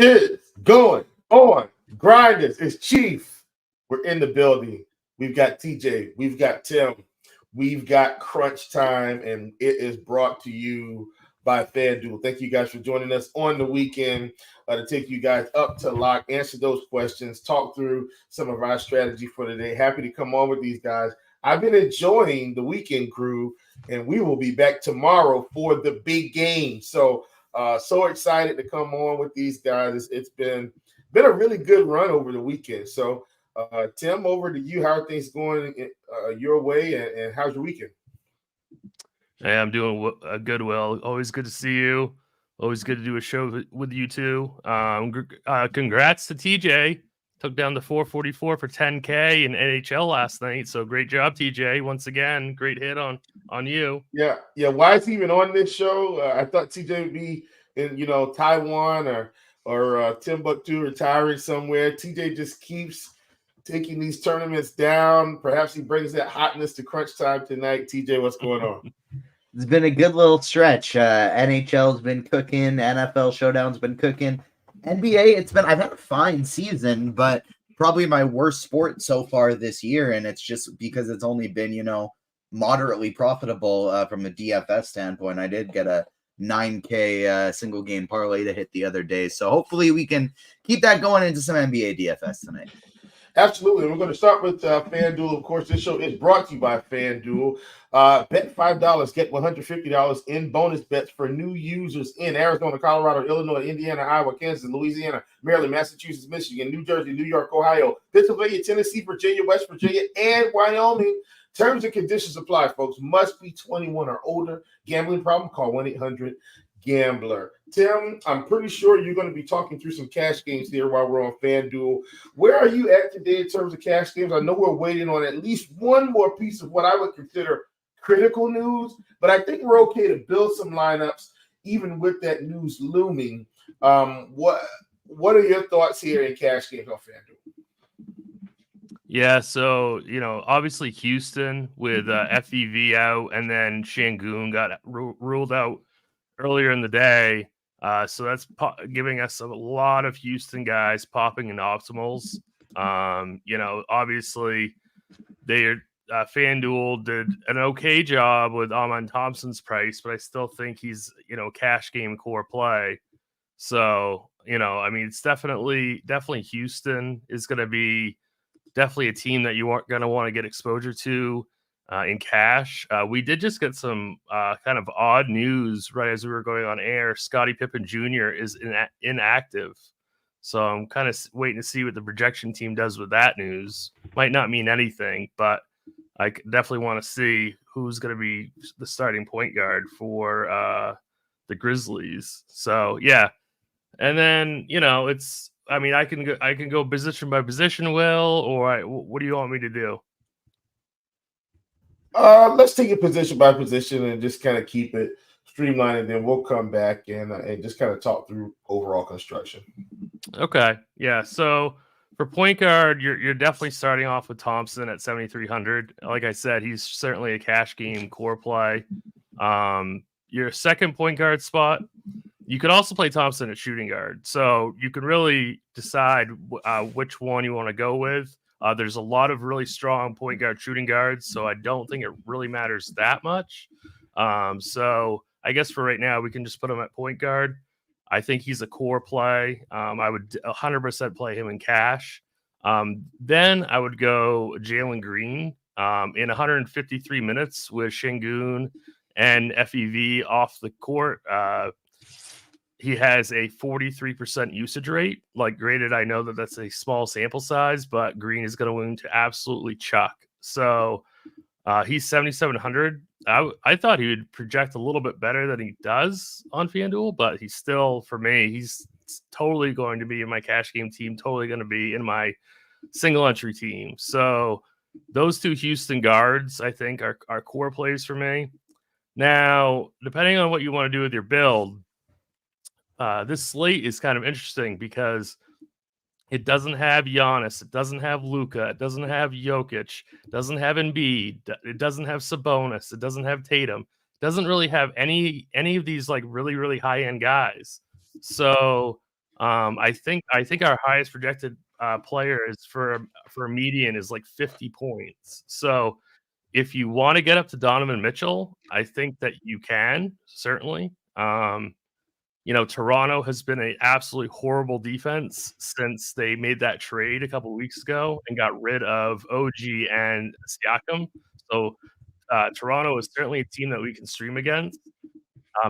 is going on? Grinders, it's Chief. We're in the building. We've got TJ, we've got Tim, we've got Crunch Time, and it is brought to you by FanDuel. Thank you guys for joining us on the weekend to take you guys up to lock, answer those questions, talk through some of our strategy for today. Happy to come on with these guys. I've been enjoying the weekend crew, and we will be back tomorrow for the big game. So excited to come on with these guys. It's been a really good run over the weekend. So Tim, over to you. How are things going your way, and how's your weekend? Hey, I'm doing good, Will. Always good to see you. Always good to do a show with you too. Congrats to TJ. Took down the 444 for 10K in NHL last night. So great job, TJ. Once again, great hit on you. Yeah. Why is he even on this show? I thought TJ would be in Taiwan or Timbuktu, retiring somewhere. TJ just keeps taking these tournaments down. Perhaps he brings that hotness to Crunch Time tonight. TJ, what's going on? It's been a good little stretch. NHL's been cooking. NFL Showdown's been cooking. NBA, I've had a fine season, but probably my worst sport so far this year. And it's just because it's only been, moderately profitable from a DFS standpoint. I did get a 9K single game parlay to hit the other day. So hopefully we can keep that going into some NBA DFS tonight. Absolutely. We're going to start with FanDuel. Of course, this show is brought to you by FanDuel. Bet $5, get $150 in bonus bets for new users in Arizona, Colorado, Illinois, Indiana, Iowa, Kansas, Louisiana, Maryland, Massachusetts, Michigan, New Jersey, New York, Ohio, Pennsylvania, Tennessee, Virginia, West Virginia, and Wyoming. Terms and conditions apply, folks. Must be 21 or older. Gambling problem? Call 1-800-GAMBLER. Tim, I'm pretty sure you're going to be talking through some cash games here while we're on FanDuel. Where are you at today in terms of cash games? I know we're waiting on at least one more piece of what I would consider critical news, but I think we're okay to build some lineups even with that news looming. What are your thoughts here in cash games on FanDuel? Yeah, so, obviously Houston with FEV out, and then Shangoon got ruled out earlier in the day. So that's giving us a lot of Houston guys popping in optimals. Obviously FanDuel did an okay job with Amon Thompson's price, but I still think he's, cash game core play. So, it's definitely Houston is going to be definitely a team that you aren't going to want to get exposure to in cash. We did just get some kind of odd news right as we were going on air. Scottie Pippen Jr. is inactive. So I'm kind of waiting to see what the projection team does with that news. Might not mean anything, but I definitely want to see who's going to be the starting point guard for the Grizzlies. So, yeah. And then, I can go position by position, Will, or what do you want me to do? Let's take it position by position and just kind of keep it streamlined, and then we'll come back and just kind of talk through overall construction. Okay. Yeah. So for point guard, you're definitely starting off with Thompson at 7,300. Like I said, he's certainly a cash game core play. Your second point guard spot, you could also play Thompson at shooting guard. So you can really decide which one you want to go with. There's a lot of really strong point guard shooting guards, so I don't think it really matters that much. So I guess for right now, we can just put him at point guard. I think he's a core play. I would 100% play him in cash. Then I would go Jalen Green in 153 minutes with Shangoon and FEV off the court. He has a 43% usage rate. Like, graded, I know that that's a small sample size, but Green is going to absolutely chuck. So he's 7,700. I thought he would project a little bit better than he does on FanDuel, but he's still, for me, he's totally going to be in my cash game team, totally going to be in my single entry team. So those two Houston guards, I think, are core plays for me. Now, depending on what you want to do with your build, this slate is kind of interesting because it doesn't have Giannis, it doesn't have Luka, it doesn't have Jokic, it doesn't have Embiid, it doesn't have Sabonis, it doesn't have Tatum, it doesn't really have any of these like really, really high-end guys. So I think our highest projected player is for a median is like 50 points. So if you want to get up to Donovan Mitchell, I think that you can certainly. Toronto has been an absolutely horrible defense since they made that trade a couple of weeks ago and got rid of OG and Siakam. So Toronto is certainly a team that we can stream against.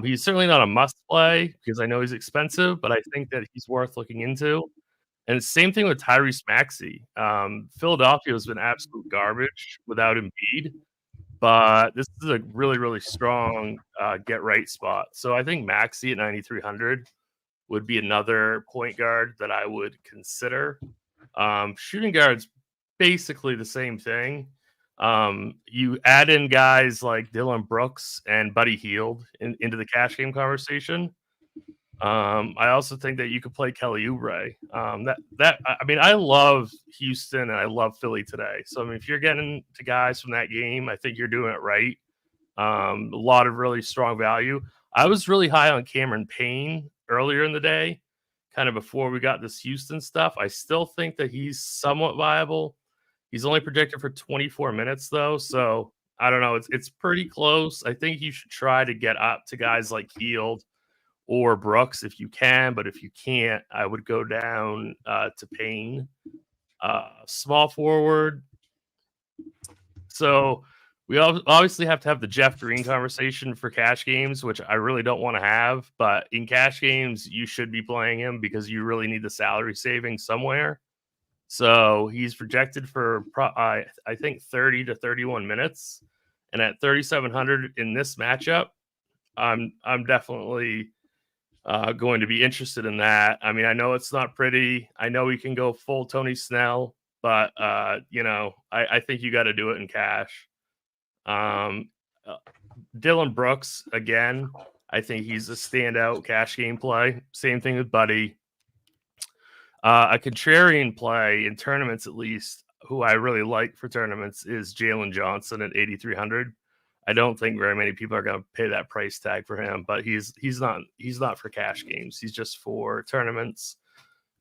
He's certainly not a must play because I know he's expensive, but I think that he's worth looking into. And same thing with Tyrese Maxey. Philadelphia has been absolute garbage without Embiid, but this is a really, really strong get right spot. So I think Maxey at 9,300 would be another point guard that I would consider. Shooting guards, basically the same thing. You add in guys like Dylan Brooks and Buddy Hield into the cash game conversation. I also think that you could play Kelly Oubre. I love Houston and I love Philly today. So if you're getting to guys from that game, I think you're doing it right. A lot of really strong value. I was really high on Cameron Payne earlier in the day, kind of before we got this Houston stuff. I still think that he's somewhat viable. He's only projected for 24 minutes though, so I don't know. It's pretty close. I think you should try to get up to guys like Hield or Brooks if you can, but if you can't, I would go down to Payne. Small forward. So we obviously have to have the Jeff Green conversation for cash games, which I really don't want to have. But in cash games, you should be playing him because you really need the salary savings somewhere. So he's projected for, I think, 30 to 31 minutes. And at 3,700 in this matchup, I'm definitely going to be interested in that. I mean, I know it's not pretty. I know we can go full Tony Snell, but I think you got to do it in cash. Dylan Brooks, again, I think he's a standout cash game play. Same thing with Buddy. A contrarian play in tournaments, at least, who I really like for tournaments is Jalen Johnson at 8,300. I don't think very many people are going to pay that price tag for him, but he's not for cash games. He's just for tournaments.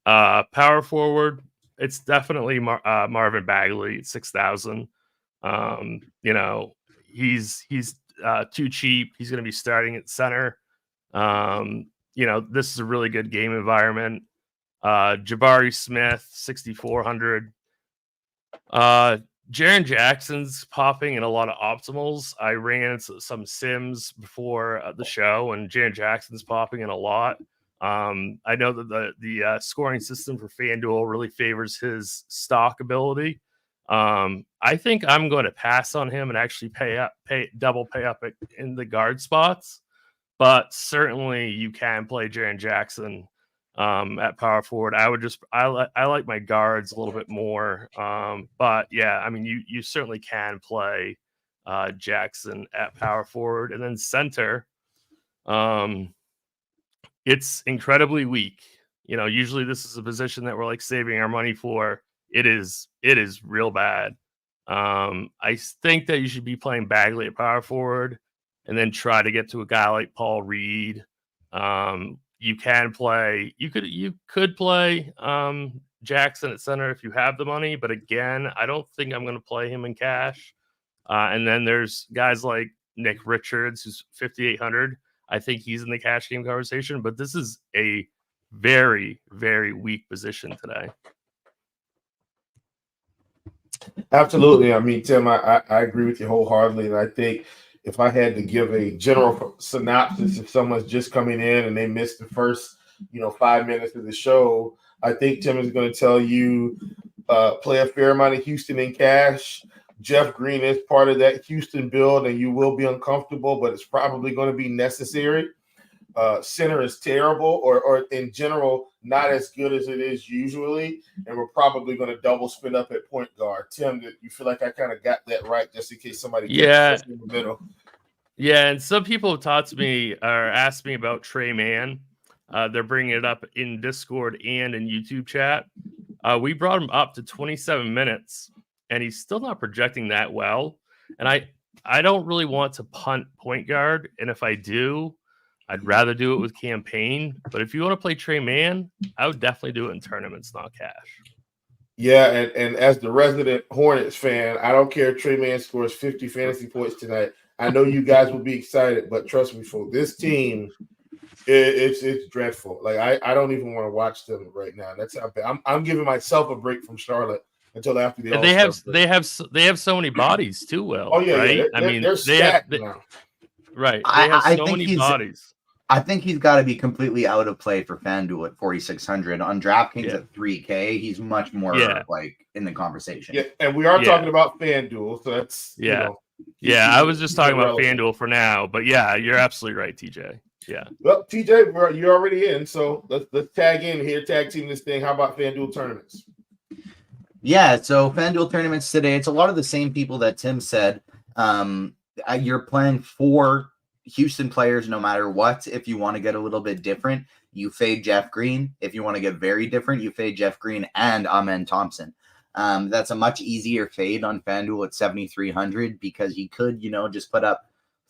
Power forward, it's definitely Marvin Bagley at 6,000. He's too cheap. He's going to be starting at center. This is a really good game environment. Jabari Smith, 6,400. Jaren Jackson's popping in a lot of optimals. I ran some sims before the show, and Jaren Jackson's popping in a lot. I know that the scoring system for FanDuel really favors his stock ability. I think I'm going to pass on him and actually double pay up in the guard spots. But certainly you can play Jaren Jackson at power forward. I like my guards a little bit more. But yeah, I mean, you certainly can play Jackson at power forward. And then center, it's incredibly weak. Usually this is a position that we're like saving our money for. It is real bad. I think that you should be playing Bagley at power forward and then try to get to a guy like Paul Reed. You could play Jackson at center if you have the money, but again, I don't think I'm going to play him in cash. And then there's guys like Nick Richards, who's 5,800. I think he's in the cash game conversation, but this is a very, very weak position today. Absolutely. I mean, Tim, I agree with you wholeheartedly. And I think if I had to give a general synopsis, if someone's just coming in and they missed the first, 5 minutes of the show, I think Tim is going to tell you play a fair amount of Houston in cash. Jeff Green is part of that Houston build, and you will be uncomfortable, but it's probably going to be necessary. Center is terrible, or in general, not as good as it is usually, and we're probably going to double spin up at point guard. Tim, you feel like I kind of got that right, just in case somebody gets in the middle? Yeah, and some people have talked to me or asked me about Trey Mann. They're bringing it up in Discord and in YouTube chat. We brought him up to 27 minutes, and he's still not projecting that well. And I don't really want to punt point guard, and if I do, I'd rather do it with campaign, but if you want to play Trey Man, I would definitely do it in tournaments, not cash. Yeah, and as the resident Hornets fan, I don't care if Trey Man scores 50 fantasy points tonight. I know you guys will be excited, but trust me, folks, this team, it's dreadful. Like I don't even want to watch them right now. That's how bad. I'm giving myself a break from Charlotte until after the And they have so many bodies too. Will, oh yeah, right? yeah, they're stacked now. Right, they have I so think many bodies. I think he's got to be completely out of play for FanDuel at 4,600. On DraftKings at 3K, he's much more like in the conversation. Yeah, and we are talking about FanDuel, so that's I was just talking about FanDuel for now, but yeah, you're absolutely right, TJ. Yeah. Well, TJ, you're already in, so let's tag in here, tag team this thing. How about FanDuel tournaments? Yeah, so FanDuel tournaments today, it's a lot of the same people that Tim said. You're playing 4 Houston players no matter what. If you want to get a little bit different, you fade Jeff Green. If you want to get very different, you fade Jeff Green and Amen Thompson. That's a much easier fade on FanDuel at 7,300 because he could, just put up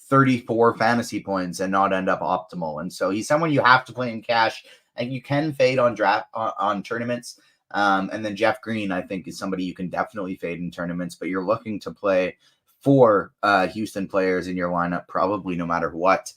34 fantasy points and not end up optimal. And so he's someone you have to play in cash, and you can fade on on tournaments. And then Jeff Green, I think, is somebody you can definitely fade in tournaments, but you're looking to play 4 Houston players in your lineup, probably no matter what.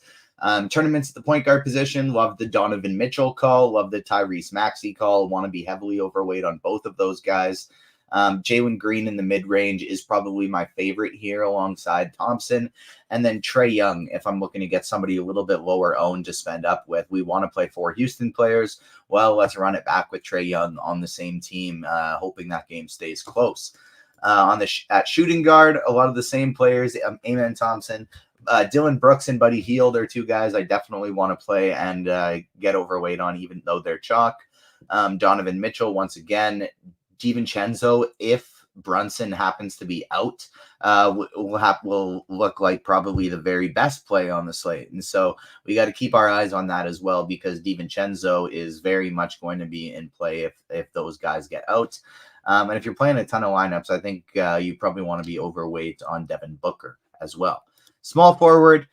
Tournaments at the point guard position, love the Donovan Mitchell call, love the Tyrese Maxey call, want to be heavily overweight on both of those guys. Jalen Green in the mid-range is probably my favorite here alongside Thompson. And then Trae Young, if I'm looking to get somebody a little bit lower owned to spend up with. We want to play 4 Houston players. Well, let's run it back with Trae Young on the same team, hoping that game stays close. At shooting guard, a lot of the same players, Amen Thompson, Dylan Brooks and Buddy Hield are 2 guys I definitely want to play and get overweight on, even though they're chalk. Donovan Mitchell, once again. DiVincenzo, if Brunson happens to be out, will look like probably the very best play on the slate. And so we got to keep our eyes on that as well, because DiVincenzo is very much going to be in play if those guys get out. And if you're playing a ton of lineups, I think you probably want to be overweight on Devin Booker as well. Small forward,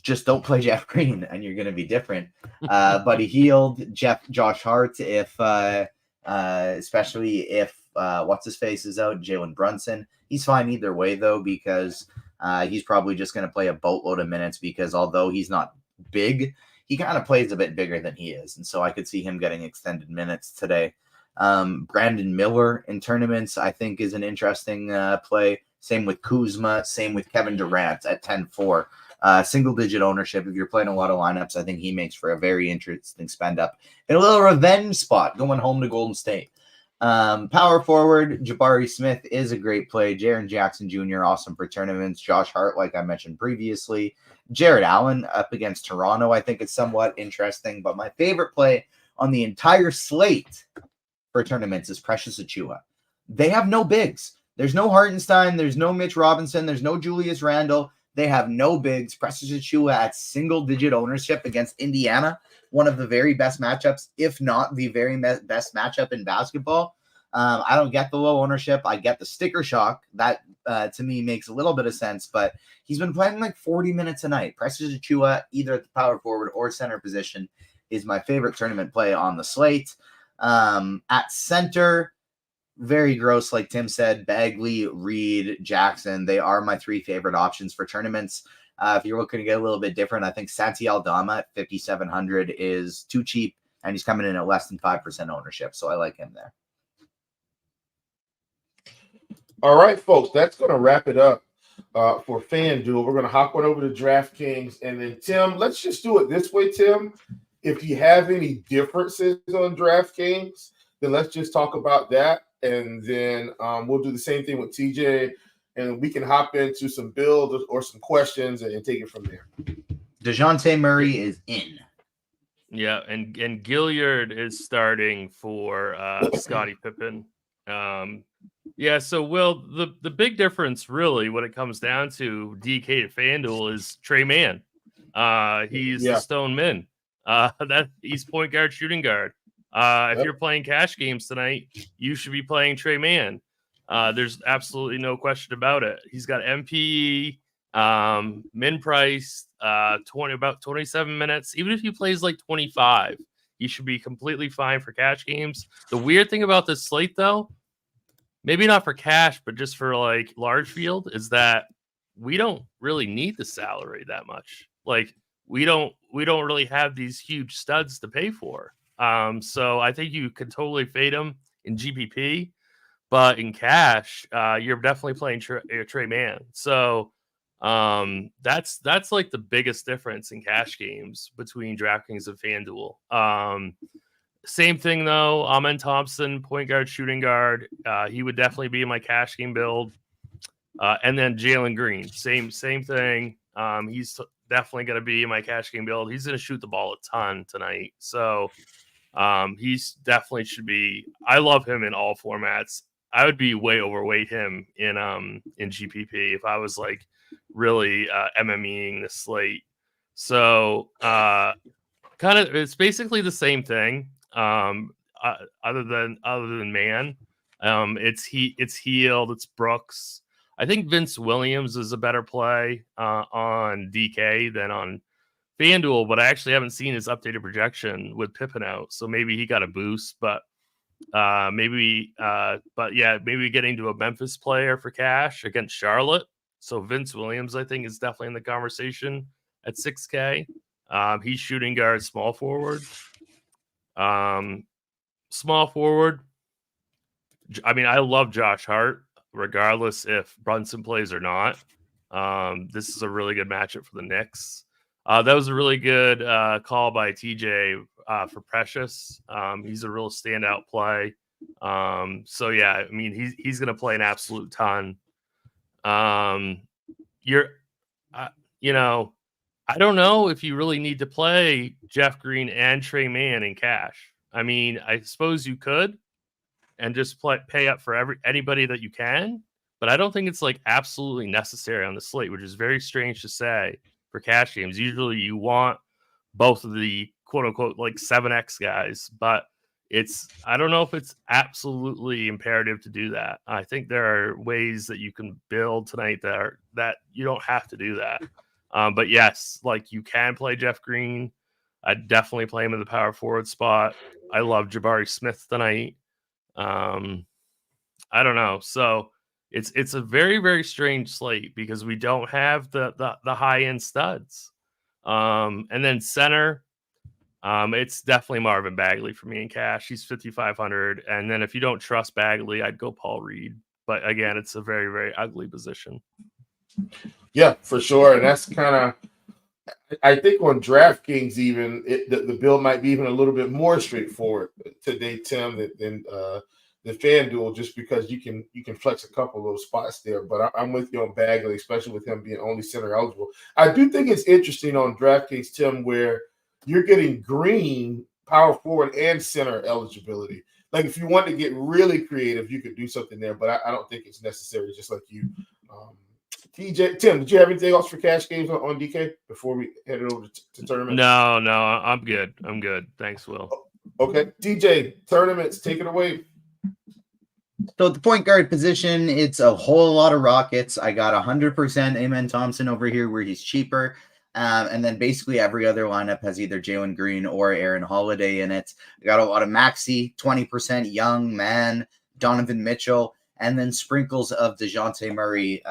just don't play Jeff Green and you're going to be different. Buddy Hield, Josh Hart, especially if what's his face is out, Jalen Brunson. He's fine either way though, because he's probably just going to play a boatload of minutes, because although he's not big, he kind of plays a bit bigger than he is. And so I could see him getting extended minutes today. Brandon Miller in tournaments, I think, is an interesting play. Same with Kuzma, same with Kevin Durant at 10-4. Single-digit ownership. If you're playing a lot of lineups, I think he makes for a very interesting spend up. And a little revenge spot going home to Golden State. Power forward, Jabari Smith is a great play. Jaren Jackson Jr., awesome for tournaments. Josh Hart, like I mentioned previously. Jared Allen up against Toronto, I think it's somewhat interesting. But my favorite play on the entire slate for tournaments is Precious Achiuwa. They have no bigs. There's no Hartenstein. There's no Mitch Robinson. There's no Julius Randle. They have no bigs. Precious Achiuwa at single-digit ownership against Indiana, one of the very best matchups, if not the very best matchup in basketball. I don't get the low ownership. I get the sticker shock. That, to me, makes a little bit of sense, but he's been playing like 40 minutes a night. Precious Achiuwa, either at the power forward or center position, is my favorite tournament play on the slate. At center, very gross, like Tim said, Bagley, Reed, Jackson. They are my 3 favorite options for tournaments. If you're looking to get a little bit different, I think Santi Aldama at 5,700 is too cheap, and he's coming in at less than 5% ownership, so I like him there. All right, folks, that's going to wrap it up for FanDuel. We're going to hop on over to DraftKings, and then, Tim, let's just do it this way, Tim. If you have any differences on DraftKings, then let's just talk about that. And then we'll do the same thing with TJ, and we can hop into some builds or some questions and take it from there. DeJounte Murray is in. Yeah, and Gilliard is starting for Scottie Pippen. Yeah, so Will, the big difference really when it comes down to DK to FanDuel is Trey Man. He's the Stone Min. That he's point guard, shooting guard. If you're playing cash games tonight, you should be playing Trey Man. There's absolutely no question about it. He's got MPE. Min price, about 27 minutes. Even if he plays like 25, he should be completely fine for cash games. The weird thing about this slate, though, maybe not for cash, but just for like large field, is that we don't really need the salary that much. Like we don't really have these huge studs to pay for. So I think you can totally fade him in GPP, but in cash, you're definitely playing Trey Mann. So that's like the biggest difference in cash games between DraftKings and FanDuel. Same thing though. Amen Thompson, point guard, shooting guard. He would definitely be in my cash game build. And then Jalen Green, same thing. He's definitely going to be in my cash game build. He's going to shoot the ball a ton tonight, so he's definitely should be. I love him in all formats. I would be way overweight him in GPP if I was like really MMEing the slate. So kind of it's basically the same thing. Other than Man, it's Heald, it's Brooks. I think Vince Williams is a better play on DK than on FanDuel, but I actually haven't seen his updated projection with Pippen out, so maybe he got a boost. But maybe getting to a Memphis player for cash against Charlotte. So Vince Williams, I think, is definitely in the conversation at 6K. He's shooting guard, small forward. Small forward. I mean, I love Josh Hart, regardless if Brunson plays or not. This is a really good matchup for the Knicks. That was a really good call by TJ for Precious. He's a real standout play. So yeah, I mean, he's going to play an absolute ton. I don't know if you really need to play Jeff Green and Trey Mann in cash. I mean, I suppose you could and just pay up for anybody that you can, but I don't think it's like absolutely necessary on the slate, which is very strange to say for cash games. Usually you want both of the quote unquote like 7X guys, but I don't know if it's absolutely imperative to do that. I think there are ways that you can build tonight that you don't have to do that. But yes, like you can play Jeff Green. I'd definitely play him in the power forward spot. I love Jabari Smith tonight. I don't know. So it's a very, very strange slate because we don't have the high end studs. And then center, it's definitely Marvin Bagley for me in cash. He's 5,500. And then if you don't trust Bagley, I'd go Paul Reed. But again, it's a very, very ugly position. Yeah, for sure. And that's kind of, I think on DraftKings, even the build might be even a little bit more straightforward today, Tim, than the FanDuel, just because you can flex a couple of those spots there. But I'm with you on Bagley, especially with him being only center eligible. I do think it's interesting on DraftKings, Tim, where you're getting Green, power forward, and center eligibility. Like if you want to get really creative, you could do something there, but I don't think it's necessary. Just like you. TJ, Tim, did you have anything else for cash games on DK before we head it over to tournaments? No, I'm good. Thanks, Will. Okay, TJ, tournaments, take it away. So at the point guard position, it's a whole lot of Rockets. I got 100% Amen Thompson over here where he's cheaper. And then basically every other lineup has either Jalen Green or Aaron Holiday in it. I got a lot of Maxey, 20%, Young, Man, Donovan Mitchell, and then sprinkles of DeJounte Murray,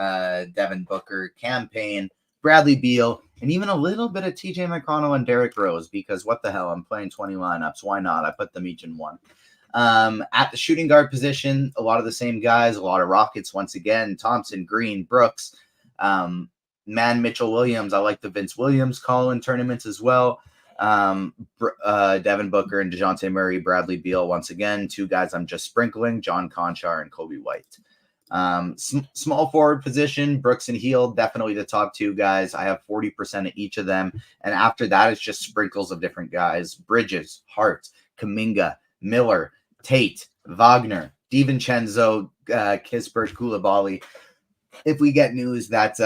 Devin Booker, Campaign, Bradley Beal, and even a little bit of TJ McConnell and Derrick Rose, because what the hell, I'm playing 20 lineups. Why not? I put them each in one. At the shooting guard position, a lot of the same guys, a lot of Rockets once again, Thompson, Green, Brooks, Man, Mitchell, Williams. I like the Vince Williams call in tournaments as well. Devin Booker and DeJounte Murray, Bradley Beal, once again, two guys I'm just sprinkling, John Conchar and Kobe White. Small forward position, Brooks and Heald, definitely the top two guys. I have 40% of each of them. And after that, it's just sprinkles of different guys. Bridges, Hart, Kuminga, Miller, Tate, Wagner, DiVincenzo, Kispert, Koulibaly. If we get news that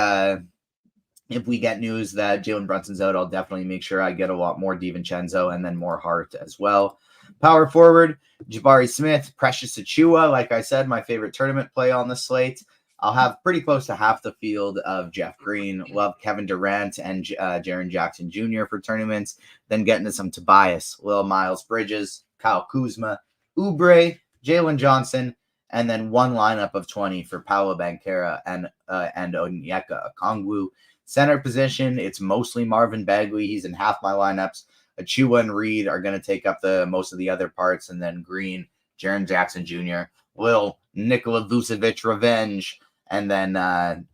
Jalen Brunson's out, I'll definitely make sure I get a lot more DiVincenzo and then more Hart as well. Power forward, Jabari Smith, Precious Achiuwa. Like I said, my favorite tournament play on the slate. I'll have pretty close to half the field of Jeff Green. We'll have Kevin Durant and Jaren Jackson Jr. for tournaments. Then get into some Tobias, Lil Miles Bridges, Kyle Kuzma, Oubre, Jalen Johnson, and then one lineup of 20 for Paolo Banchero and Onyeka Okongwu. Center position, it's mostly Marvin Bagley. He's in half my lineups. Achua and Reed are going to take up the most of the other parts, and then Green, Jaren Jackson Jr., Lil Nikola Vucevic revenge, and then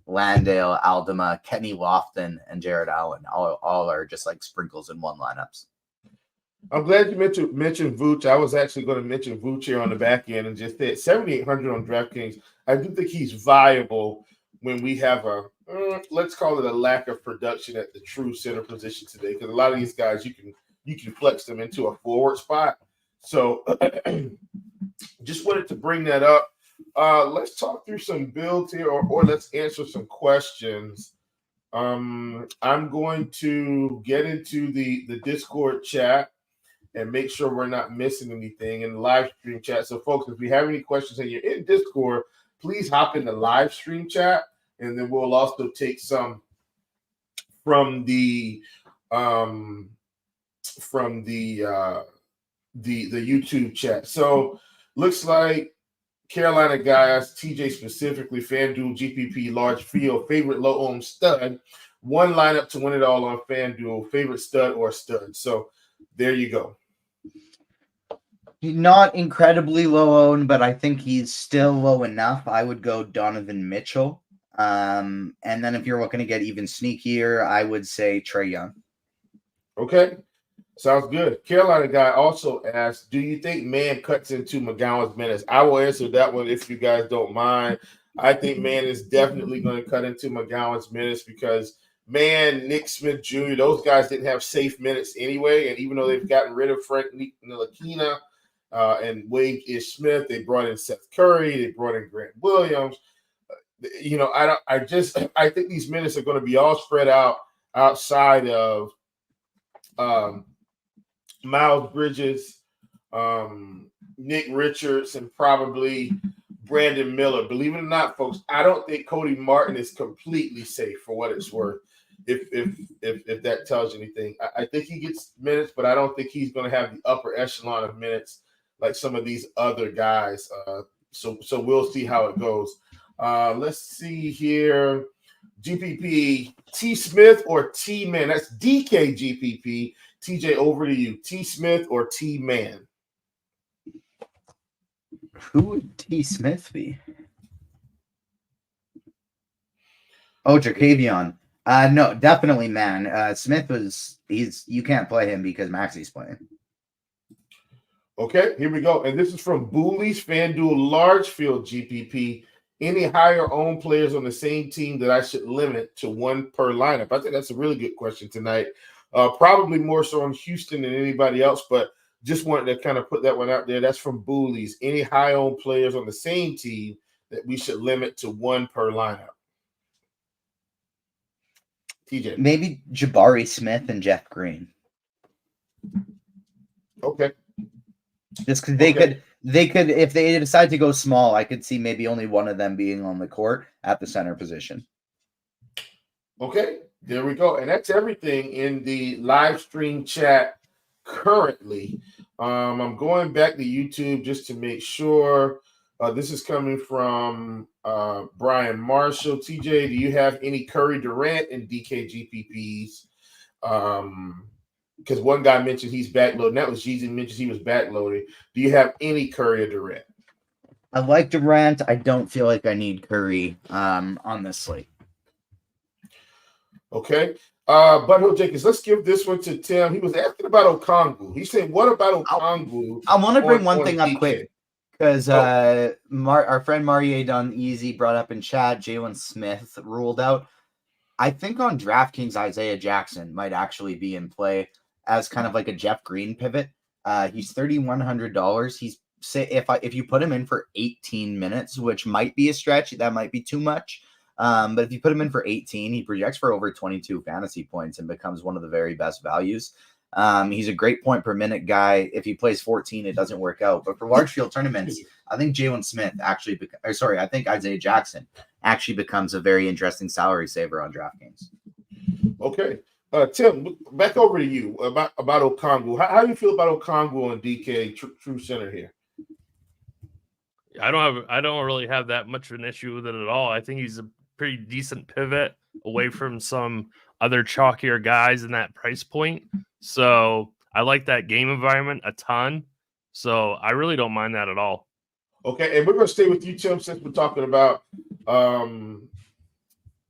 Landale, Aldama, Kenny Lofton, and Jared Allen. All are just like sprinkles in one lineups. I'm glad you mentioned Vooch. I was actually going to mention Vooch here on the back end and just said 7,800 on DraftKings. I do think he's viable when we have let's call it a lack of production at the true center position today, because a lot of these guys you can flex them into a forward spot. So just wanted to bring that up. Let's talk through some builds here, or let's answer some questions. I'm going to get into the Discord chat and make sure we're not missing anything in the live stream chat. So, folks, if you have any questions and you're in Discord, please hop in the live stream chat, and then we'll also take some from the YouTube chat. So, looks like Carolina guys, TJ specifically, FanDuel, GPP, large field, favorite low-owned stud, one lineup to win it all on FanDuel, favorite stud or stud. So, there you go. Not incredibly low owned, but I think he's still low enough. I would go Donovan Mitchell. And then if you're looking to get even sneakier, I would say Trae Young. Okay. Sounds good. Carolina guy also asked, do you think Man cuts into McGowan's minutes? I will answer that one if you guys don't mind. I think Man is definitely going to cut into McGowan's minutes because Man, Nick Smith Jr., those guys didn't have safe minutes anyway. And even though they've gotten rid of Frank Ntilikina and Wade Ish Smith, they brought in Seth Curry, they brought in Grant Williams. I think these minutes are going to be all spread out outside of Miles Bridges, Nick Richards, and probably Brandon Miller. Believe it or not, folks, I don't think Cody Martin is completely safe for what it's worth. If that tells you anything, I think he gets minutes, but I don't think he's going to have the upper echelon of minutes like some of these other guys. So we'll see how it goes. Let's see here. GPP, T Smith or T Man? That's DK GPP. TJ, over to you. T Smith or T Man? Who would T Smith be? Oh, Jacavion. No, definitely Man. Smith you can't play him because Maxi's playing. Okay, here we go. And this is from Booley's FanDuel Large Field GPP. Any higher owned players on the same team that I should limit to one per lineup? I think that's a really good question tonight. Probably more so on Houston than anybody else, but just wanted to kind of put that one out there. That's from Booley's. Any high owned players on the same team that we should limit to one per lineup? TJ. Maybe Jabari Smith and Jeff Green. Okay. Just because they could, if they decide to go small, I could see maybe only one of them being on the court at the center position. Okay, there we go. And that's everything in the live stream chat currently. I'm going back to YouTube just to make sure. This is coming from Brian Marshall. TJ, do you have any Curry Durant and DK GPPs? Because one guy mentioned he's backloading. That was Jeezy mentions he was backloading. Do you have any Curry or Durant? I like Durant. I don't feel like I need Curry on this slate. Okay. Butthole Jenkins, let's give this one to Tim. He was asking about Okongwu. He said, what about Okongwu? I want to bring one thing up DK? quick. Because our friend Marie Dunn Easy brought up in chat, Jalen Smith ruled out. I think on DraftKings, Isaiah Jackson might actually be in play as kind of like a Jeff Green pivot. He's $3,100. He's if you put him in for 18 minutes, which might be a stretch, that might be too much. But if you put him in for 18, he projects for over 22 fantasy points and becomes one of the very best values. He's a great point per minute guy. If he plays 14, it doesn't work out. But for large field tournaments, I think Jalen Smith I think Isaiah Jackson actually becomes a very interesting salary saver on DraftKings. Okay. Tim, back over to you about Okongwu. How do you feel about Okongwu and DK True Center here? I don't really have that much of an issue with it at all. I think he's a pretty decent pivot away from some other chalkier guys in that price point. So I like that game environment a ton. So I really don't mind that at all. Okay, and we're going to stay with you, Tim, since we're talking about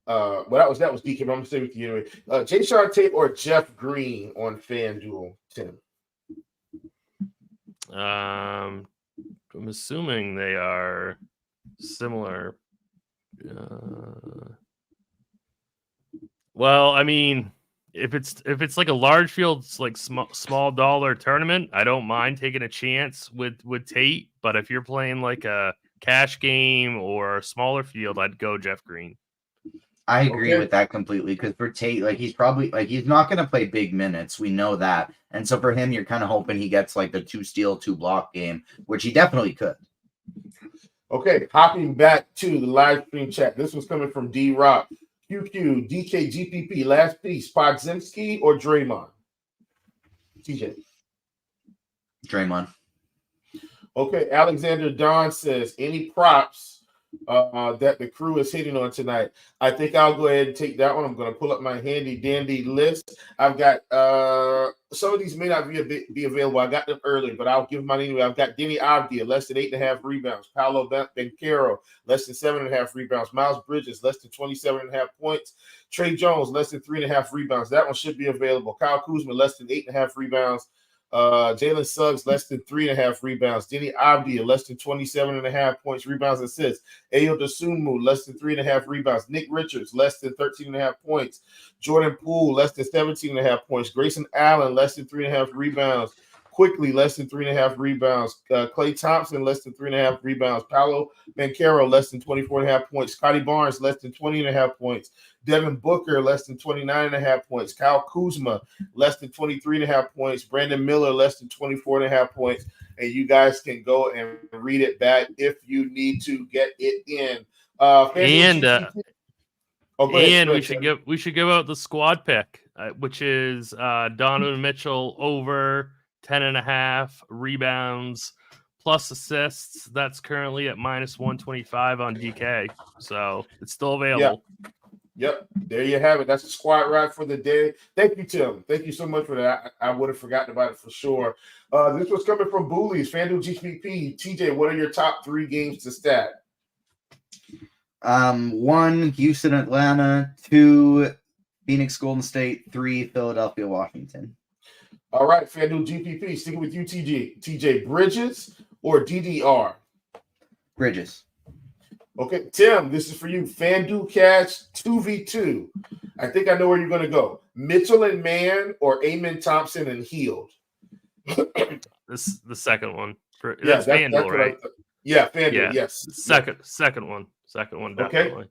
that was DK, but I'm gonna stay with you anyway. Jay Sean Tate or Jeff Green on FanDuel, Tim? I'm assuming they are similar. Well, I mean, if it's like a large field, like small dollar tournament, I don't mind taking a chance with Tate. But if you're playing like a cash game or a smaller field, I'd go Jeff Green. I agree with that completely, because for Tate, like he's not going to play big minutes. We know that. And so for him, you're kind of hoping he gets like the 2 steal, 2 block game, which he definitely could. Okay, hopping back to the live stream chat. This was coming from D-Rock. QQ, DK, GPP, last piece, Podziemski or Draymond? TJ. Draymond. Okay, Alexander Don says, any props that the crew is hitting on tonight? I think I'll go ahead and take that one. I'm going to pull up my handy dandy list. I've got some of these may not be available. I got them early, but I'll give them out anyway. I've got Denny Avdia, less than 8.5 rebounds. Paolo Banchero, less than 7.5 rebounds. Miles Bridges, less than 27.5 points. Trey Jones, less than 3.5 rebounds. That one should be available. Kyle Kuzma, less than 8.5 rebounds. Jalen Suggs, less than 3.5 rebounds. Denny Avdia, less than 27.5 points, rebounds, assists. Ayo Dosunmu, less than 3.5 rebounds. Nick Richards, less than 13.5 points. Jordan Poole, less than 17.5 points. Grayson Allen, less than 3.5 rebounds. Quickly, less than 3.5 rebounds. Klay Thompson, less than 3.5 rebounds. Paolo Banchero, less than 24.5 points. Scotty Barnes, less than 20.5 points. Devin Booker, less than 29.5 points. Kyle Kuzma, less than 23.5 points. Brandon Miller, less than 24.5 points. And you guys can go and read it back if you need to get it in. We should give out the squad pick, which is Donovan Mitchell over 10.5 rebounds plus assists. That's currently at -125 on DK, so it's still available. Yep, there you have it. That's the squad ride for the day. Thank you, Tim. Thank you so much for that. I would have forgotten about it for sure. This was coming from Boolies, FanDuel GPP. TJ, what are your top 3 games to stat? 1, Houston, Atlanta. 2, Phoenix, Golden State. 3, Philadelphia, Washington. All right, FanDuel GPP. Sticking with you, TJ, Bridges or DDR? Bridges. Okay, Tim, this is for you. FanDuel Cash 2v2. I think I know where you're going to go. Mitchell and Mann or Amen Thompson and Hield? This the second one. That's FanDuel, right? FanDuel, yeah. Yes. Second one, definitely. Okay.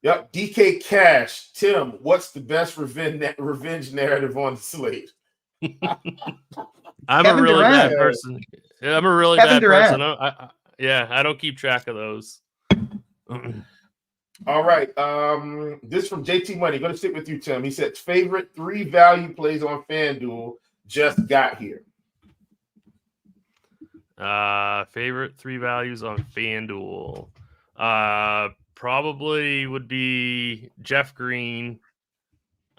Yep, DK Cash. Tim, what's the best revenge narrative on the slate? I'm a really bad person. Yeah, I'm a really bad person. I don't keep track of those. All right. This from JT Money. Going to stick with you, Tim. He said favorite 3 value plays on FanDuel just got here. Favorite 3 values on FanDuel. Probably would be Jeff Green.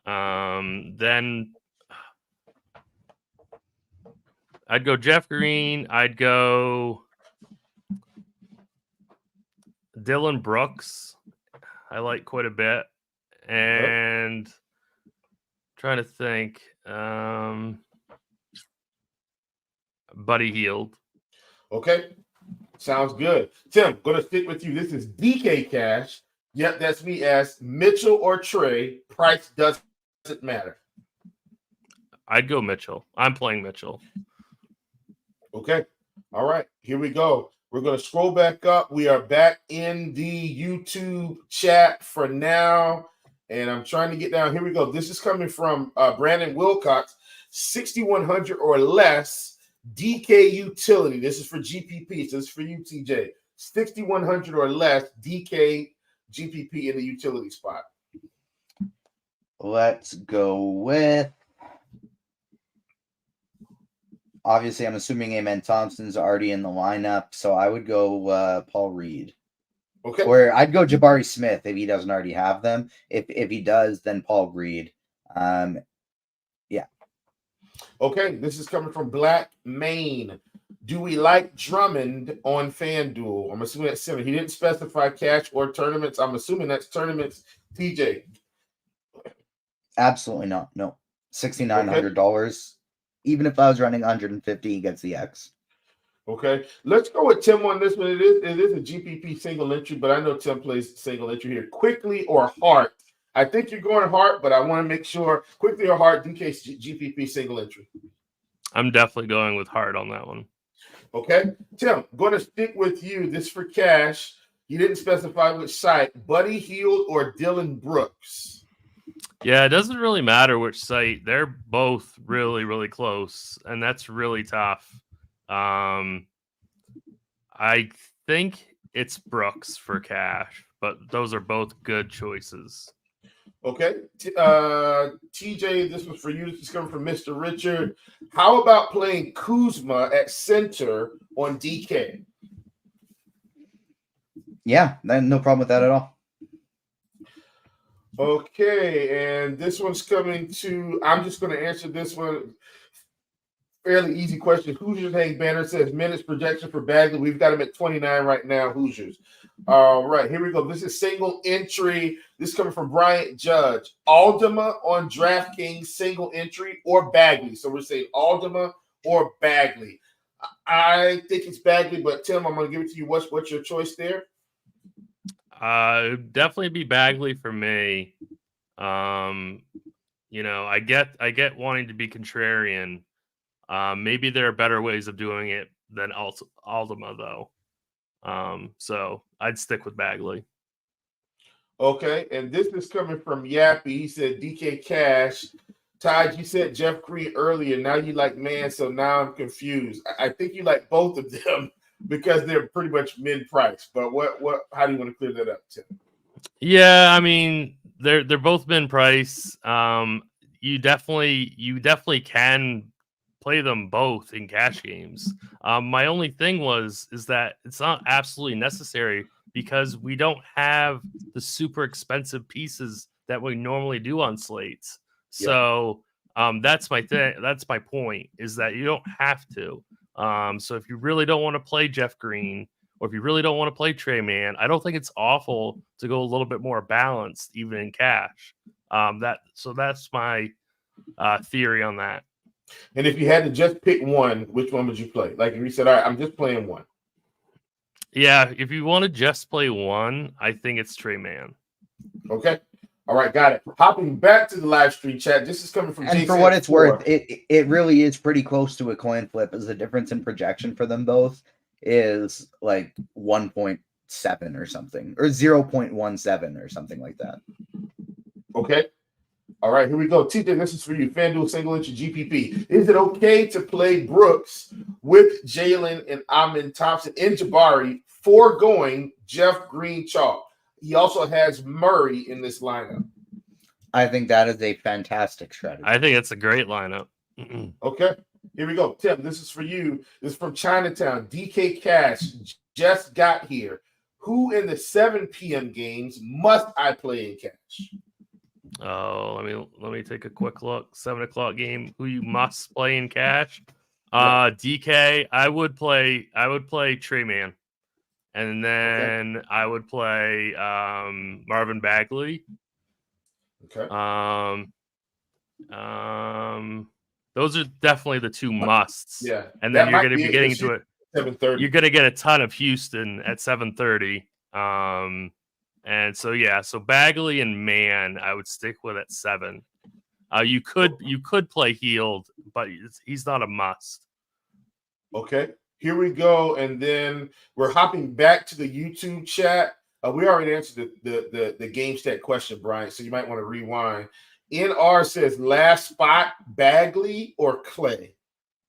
Then I'd go Jeff Green. I'd go Dylan Brooks. I like quite a bit. And trying to think. Buddy Hield. Okay. Sounds good. Tim, going to stick with you. This is DK Cash. Yep, that's me. As Mitchell or Trey, price doesn't matter. I'd go Mitchell. I'm playing Mitchell. Okay. All right. Here we go. We're going to scroll back up. We are back in the YouTube chat for now. And I'm trying to get down. Here we go. This is coming from Brandon Wilcox. 6,100 or less DK utility. This is for GPP. So this is for you, TJ. 6,100 or less DK GPP in the utility spot? Let's go with. Obviously, I'm assuming Amen Thompson's already in the lineup, so I would go Paul Reed. Okay. Or I'd go Jabari Smith if he doesn't already have them. If he does, then Paul Reed. Yeah. Okay, this is coming from Black Maine. Do we like Drummond on FanDuel? I'm assuming that's 7. He didn't specify cash or tournaments. I'm assuming that's tournaments. TJ. Absolutely not. No. $6,900. Even if I was running 150, he gets the X. Okay, let's go with Tim on this one. It is a GPP single entry, but I know Tim plays single entry here. Quickly or Hart? I think you're going Hart, but I want to make sure quickly or Hart, DK GPP single entry. I'm definitely going with Hart on that one. Okay, Tim, going to stick with you. This for cash. You didn't specify which site. Buddy Hield or Dylan Brooks? Yeah, it doesn't really matter which site. They're both really, really close, and that's really tough. I think it's Brooks for cash, but those are both good choices. Okay. TJ, this was for you. This is coming from Mr. Richard. How about playing Kuzma at center on DK? Yeah, no problem with that at all. Okay, and this one's coming to, I'm just going to answer this one. Fairly easy question. Hoosiers Hank Banner says minutes projection for Bagley. We've got him at 29 right now, Hoosiers. All right, here we go. This is single entry. This is coming from Bryant Judge. Aldama on DraftKings, single entry, or Bagley. So we're saying Aldama or Bagley. I think it's Bagley, but Tim, I'm going to give it to you. What's your choice there? Definitely be Bagley for me. You know, I get wanting to be contrarian. Maybe there are better ways of doing it than Aldama, though. So I'd stick with Bagley. Okay, and this is coming from Yappy. He said DK Cash. Todd, you said Jeff Green earlier. Now you like man, so now I'm confused. I think you like both of them because they're pretty much mid-price. But how do you want to clear that up, Tim? Yeah, I mean they're both mid-price. You definitely can play them both in cash games. My only thing is that it's not absolutely necessary because we don't have the super expensive pieces that we normally do on slates. So that's my thing. That's my point, is that you don't have to. So if you really don't want to play Jeff Green, or if you really don't want to play Trey Man, I don't think it's awful to go a little bit more balanced, even in cash. That's my theory on that. And if you had to just pick one, which one would you play? Like if you said, all right, I'm just playing one. Yeah, if you want to just play one, I think it's Trey Man. Okay. All right, got it. Hopping back to the live stream chat. This is coming from And for what it's worth, it really is pretty close to a coin flip, as the difference in projection for them both is like 1.7 or something, or 0.17 or something like that. Okay. All right, here we go. TJ, this is for you. FanDuel single entry GPP. Is it okay to play Brooks with Jalen and Amen Thompson and Jabari, foregoing Jeff Green chalk? He also has Murray in this lineup. I think that is a fantastic strategy. I think it's a great lineup. Okay, here we go. Tim, this is for you. This is from Chinatown. DK Cash just got here. Who in the 7 p.m. games must I play in cash? Oh, let me take a quick look. 7 o'clock game. Who you must play in cash? DK. I would play Trey Man, and then I would play Marvin Bagley. Okay. Those are definitely the two musts. Yeah, and then you're going to be getting into it. 7:30. You're going to get a ton of Houston at 7:30. And so Bagley and Man, I would stick with at 7. You could play Hield, but he's not a must. Okay, here we go, and then we're hopping back to the YouTube chat. We already answered the game stat question, Brian, so you might want to rewind. NR says last spot Bagley or Clay.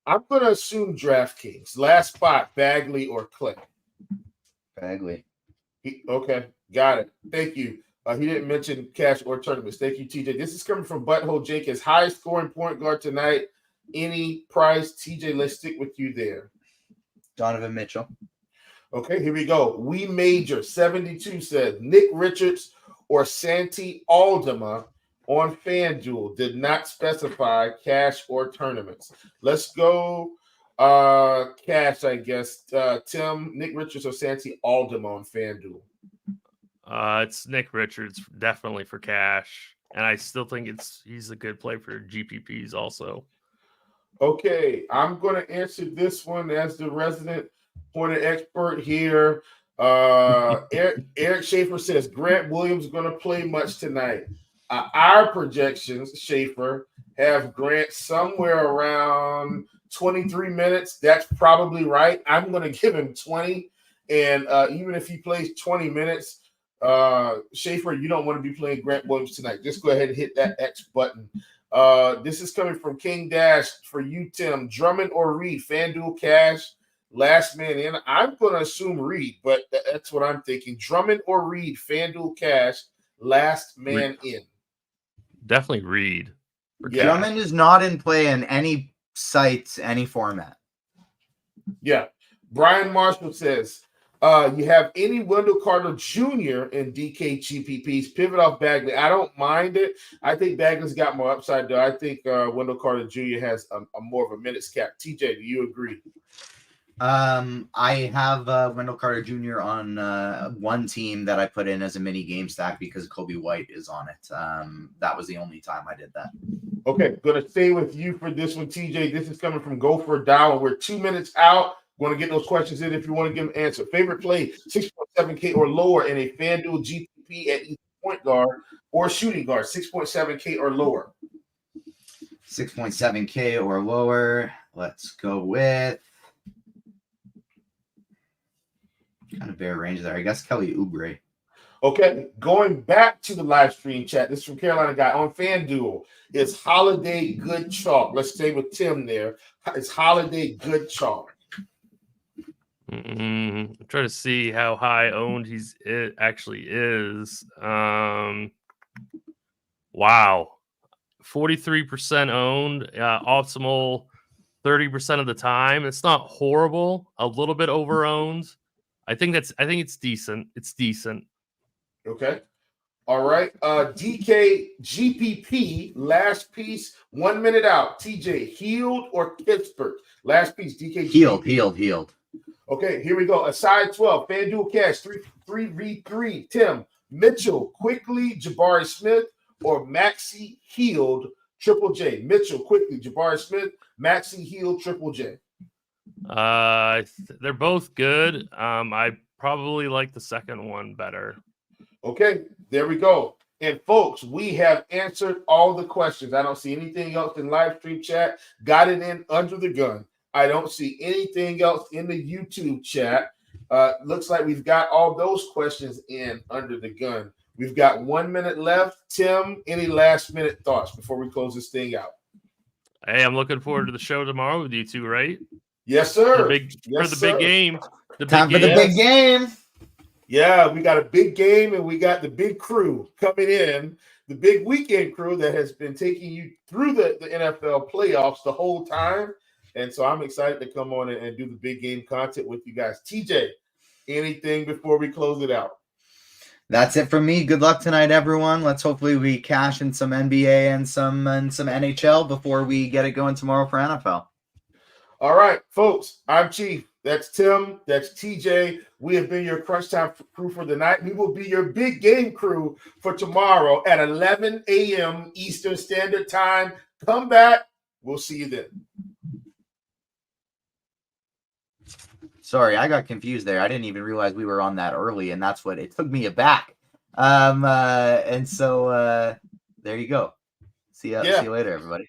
I'm going to assume DraftKings. Last spot Bagley or Clay. Bagley. Okay, got it. Thank you. He didn't mention cash or tournaments. Thank you, TJ. This is coming from Butthole Jenkins. Highest scoring point guard tonight. Any price, TJ? Let's stick with you there. Donovan Mitchell. Okay, here we go. We Major 72 says Nick Richards or Santi Aldama on FanDuel. Did not specify cash or tournaments. Let's go cash, I guess. Tim, Nick Richards or Santi Aldama on FanDuel. It's Nick Richards, definitely for cash, and I still think he's a good play for GPPs also. Okay, I'm going to answer this one as the resident pointer expert here. Eric Schaefer says Grant Williams is going to play much tonight. Our projections, Schaefer, have Grant somewhere around 23 minutes. That's probably right. I'm going to give him 20, and even if he plays 20 minutes, Schaefer, you don't want to be playing Grant Williams tonight. Just go ahead and hit that X button. This is coming from King Dash for you, Tim. Drummond or Reed? FanDuel cash, last man in. I'm going to assume Reed, but that's what I'm thinking. Drummond or Reed? FanDuel cash, last man in. Definitely Reed. Yeah. Drummond is not in play in any sites, any format. Yeah. Brian Marshall says, you have any Wendell Carter Jr. in DK GPPs, pivot off Bagley. I don't mind it. I think Bagley's got more upside, though. I think Wendell Carter Jr. has a more of a minutes cap. TJ, do you agree? I have Wendell Carter Jr. on one team that I put in as a mini game stack because Kobe White is on it. That was the only time I did that. Okay, going to stay with you for this one, TJ. This is coming from Gopher Dow. We're 2 minutes out. Want to get those questions in if you want to give an answer. Favorite play, 6.7K or lower in a FanDuel GPP at either point guard or shooting guard, 6.7K or lower. 6.7K or lower. Let's go with kind of bare range there. I guess Kelly Oubre. Okay, going back to the live stream chat. This is from Carolina Guy on FanDuel. It's Holiday Good Chalk. Let's stay with Tim there. It's Holiday Good Chalk. I'm trying to see how high owned it actually is. Wow, 43% owned, optimal 30% of the time. It's not horrible. A little bit over owned. I think it's decent. It's decent. Okay. All right. DK GPP last piece. 1 minute out. TJ, Healed or Pittsburgh? Last piece. DK Healed. Okay, here we go. Aside 12, FanDuel cash, 3v3. Tim, Mitchell, quickly, Jabari Smith, or Maxey Healed, Triple J. Mitchell, quickly, Jabari Smith, Maxey Healed, Triple J. They're both good. I probably like the second one better. Okay, there we go. And folks, we have answered all the questions. I don't see anything else in live stream chat. Got it in under the gun. I don't see anything else in the YouTube chat. Looks like we've got all those questions in under the gun. We've got 1 minute left. Tim, any last minute thoughts before we close this thing out? Hey, I'm looking forward to the show tomorrow with you two, right? Yes, sir. Big game. Time for the big game. Yeah, we got a big game and we got the big crew coming in. The big weekend crew that has been taking you through the NFL playoffs the whole time. And so I'm excited to come on and do the big game content with you guys. TJ, anything before we close it out? That's it from me. Good luck tonight, everyone. Let's hopefully we cash in some NBA and some NHL before we get it going tomorrow for NFL. All right, folks, I'm Chief. That's Tim. That's TJ. We have been your Crunch Time crew for the night. We will be your big game crew for tomorrow at 11 a.m. Eastern Standard Time. Come back. We'll see you then. Sorry, I got confused there. I didn't even realize we were on that early, and that's what it took me aback. And so there you go. See you later, everybody.